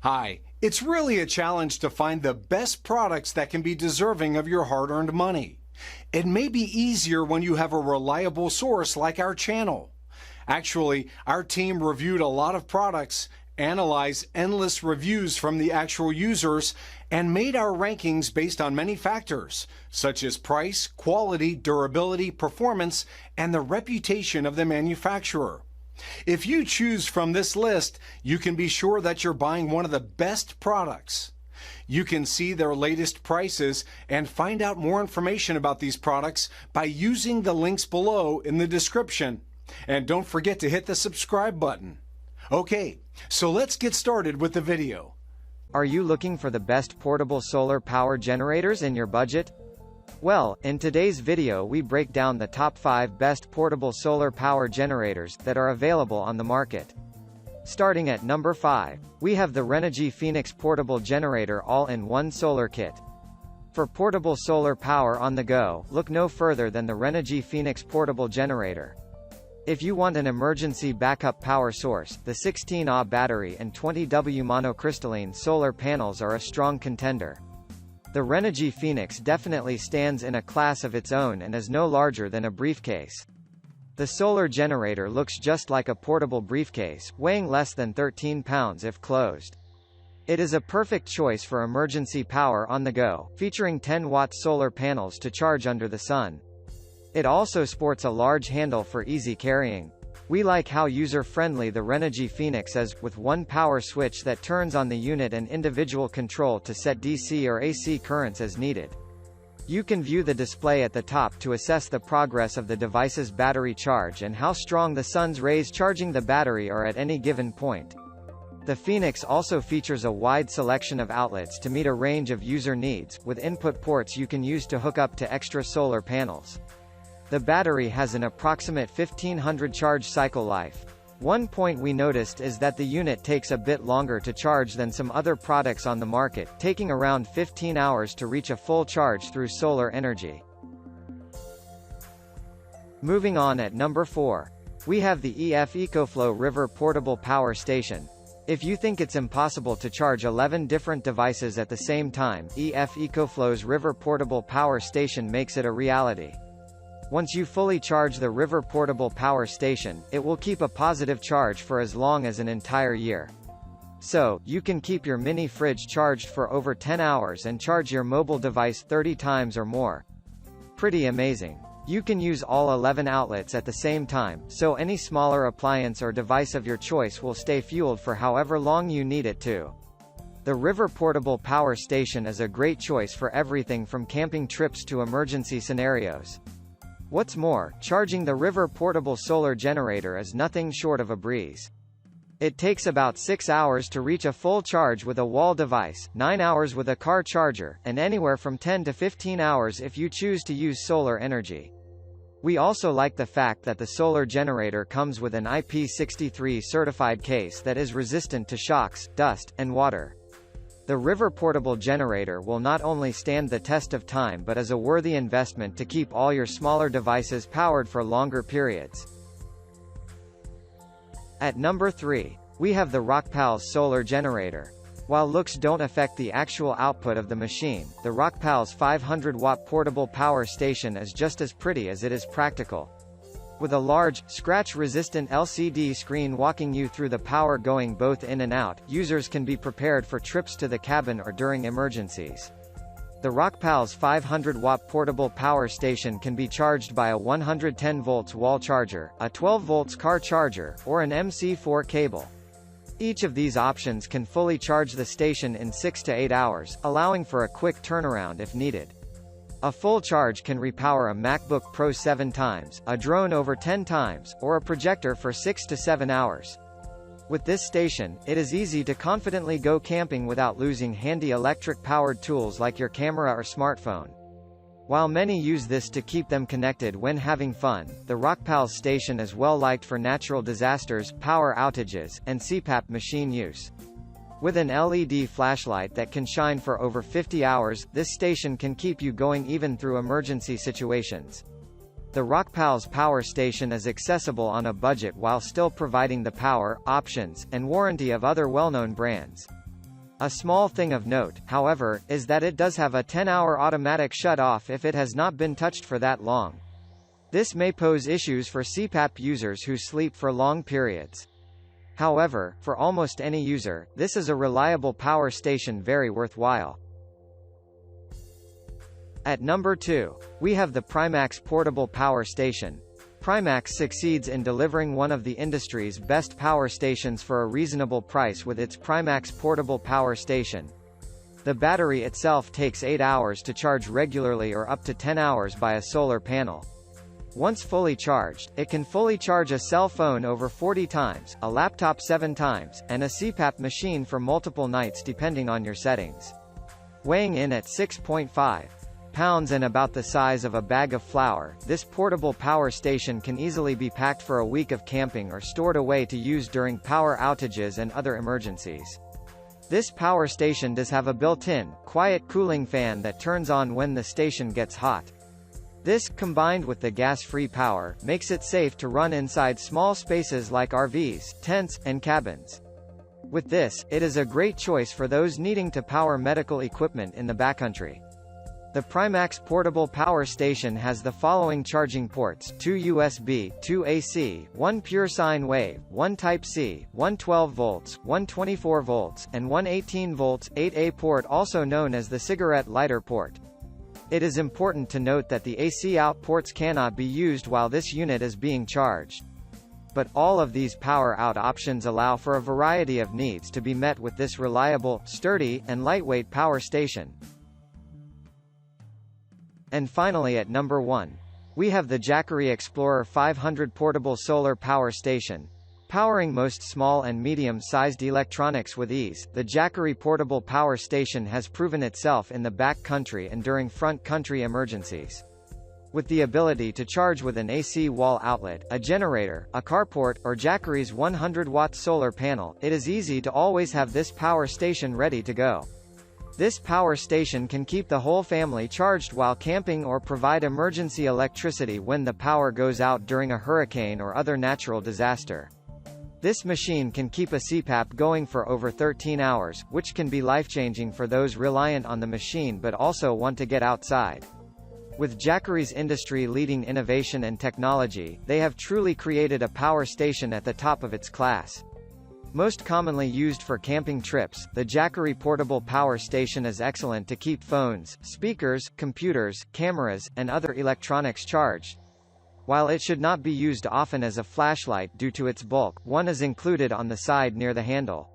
Hi, it's really a challenge to find the best products that can be deserving of your hard-earned money. It may be easier when you have a reliable source like our channel. Actually, our team reviewed a lot of products, analyzed endless reviews from the actual users, and made our rankings based on many factors, such as price, quality, durability, performance, and the reputation of the manufacturer. If you choose from this list, you can be sure that you're buying one of the best products. You can see their latest prices and find out more information about these products by using the links below in the description. And don't forget to hit the subscribe button. Okay, so let's get started with the video. Are you looking for the best portable solar power generators in your budget? Well, in today's video we break down the top 5 best portable solar power generators that are available on the market. Starting at number 5, we have the Renogy Phoenix Portable Generator All-in-One Solar Kit. For portable solar power on the go, look no further than the Renogy Phoenix Portable Generator. If you want an emergency backup power source, the 16Ah battery and 20W monocrystalline solar panels are a strong contender. The Renogy Phoenix definitely stands in a class of its own and is no larger than a briefcase. The solar generator looks just like a portable briefcase, weighing less than 13 pounds if closed. It is a perfect choice for emergency power on the go, featuring 10-watt solar panels to charge under the sun. It also sports a large handle for easy carrying. We like how user-friendly the Renogy Phoenix is, with one power switch that turns on the unit and individual control to set DC or AC currents as needed. You can view the display at the top to assess the progress of the device's battery charge and how strong the sun's rays charging the battery are at any given point. The Phoenix also features a wide selection of outlets to meet a range of user needs, with input ports you can use to hook up to extra solar panels. The battery has an approximate 1500 charge cycle life. One point we noticed is that the unit takes a bit longer to charge than some other products on the market, taking around 15 hours to reach a full charge through solar energy. Moving on at number 4. We have the ECOFLOW River Portable Power Station. If you think it's impossible to charge 11 different devices at the same time, ECOFLOW's River Portable Power Station makes it a reality. Once you fully charge the River Portable Power Station, it will keep a positive charge for as long as an entire year. So, you can keep your mini fridge charged for over 10 hours and charge your mobile device 30 times or more. Pretty amazing. You can use all 11 outlets at the same time, so any smaller appliance or device of your choice will stay fueled for however long you need it to. The River Portable Power Station is a great choice for everything from camping trips to emergency scenarios. What's more, charging the River Portable Solar Generator is nothing short of a breeze. It takes about 6 hours to reach a full charge with a wall device, 9 hours with a car charger, and anywhere from 10 to 15 hours if you choose to use solar energy. We also like the fact that the solar generator comes with an IP63 certified case that is resistant to shocks, dust, and water. The River Portable Generator will not only stand the test of time but is a worthy investment to keep all your smaller devices powered for longer periods. At number 3, we have the Rockpals Solar Generator. While looks don't affect the actual output of the machine, the Rockpals 500-watt portable power station is just as pretty as it is practical. With a large, scratch-resistant LCD screen walking you through the power going both in and out, users can be prepared for trips to the cabin or during emergencies. The Rockpals 500-watt portable power station can be charged by a 110 volts wall charger, a 12 volts car charger, or an MC4 cable. Each of these options can fully charge the station in 6 to 8 hours, allowing for a quick turnaround if needed. A full charge can repower a MacBook Pro 7 times, a drone over 10 times, or a projector for 6 to 7 hours. With this station, it is easy to confidently go camping without losing handy electric-powered tools like your camera or smartphone. While many use this to keep them connected when having fun, the Rockpals station is well liked for natural disasters, power outages, and CPAP machine use. With an LED flashlight that can shine for over 50 hours, this station can keep you going even through emergency situations. The Rockpals power station is accessible on a budget while still providing the power, options, and warranty of other well-known brands. A small thing of note, however, is that it does have a 10-hour automatic shut-off if it has not been touched for that long. This may pose issues for CPAP users who sleep for long periods. However, for almost any user, this is a reliable power station very worthwhile. At number 2, we have the Prymax Portable Power Station. Prymax succeeds in delivering one of the industry's best power stations for a reasonable price with its Prymax Portable Power Station. The battery itself takes 8 hours to charge regularly or up to 10 hours by a solar panel. Once fully charged, it can fully charge a cell phone over 40 times, a laptop 7 times, and a CPAP machine for multiple nights depending on your settings. Weighing in at 6.5 pounds and about the size of a bag of flour, this portable power station can easily be packed for a week of camping or stored away to use during power outages and other emergencies. This power station does have a built-in, quiet cooling fan that turns on when the station gets hot. This, combined with the gas-free power, makes it safe to run inside small spaces like RVs, tents, and cabins. With this, it is a great choice for those needing to power medical equipment in the backcountry. The Prymax Portable Power Station has the following charging ports: 2 USB, 2 AC, 1 pure sine wave, 1 Type-C, 1 12 volts, 1 24 volts, and 1 18 volts, 8A port, also known as the cigarette lighter port. It is important to note that the AC out ports cannot be used while this unit is being charged. But all of these power out options allow for a variety of needs to be met with this reliable, sturdy, and lightweight power station. And finally, at number 1, we have the Jackery Explorer 500 Portable Solar Power Station. Powering most small and medium-sized electronics with ease, the Jackery Portable Power Station has proven itself in the back country and during front country emergencies. With the ability to charge with an AC wall outlet, a generator, a carport, or Jackery's 100-watt solar panel, it is easy to always have this power station ready to go. This power station can keep the whole family charged while camping or provide emergency electricity when the power goes out during a hurricane or other natural disaster. This machine can keep a CPAP going for over 13 hours, which can be life-changing for those reliant on the machine but also want to get outside. With Jackery's industry-leading innovation and technology, they have truly created a power station at the top of its class. Most commonly used for camping trips, the Jackery Portable Power Station is excellent to keep phones, speakers, computers, cameras, and other electronics charged. While it should not be used often as a flashlight due to its bulk, one is included on the side near the handle.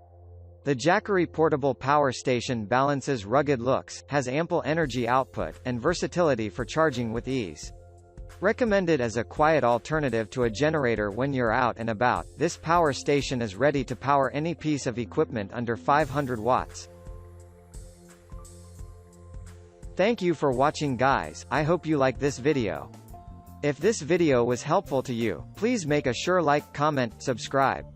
The Jackery Portable Power Station balances rugged looks, has ample energy output, and versatility for charging with ease. Recommended as a quiet alternative to a generator when you're out and about, this power station is ready to power any piece of equipment under 500 watts. Thank you for watching, guys. I hope you like this video. If this video was helpful to you, please make a sure like, comment, subscribe.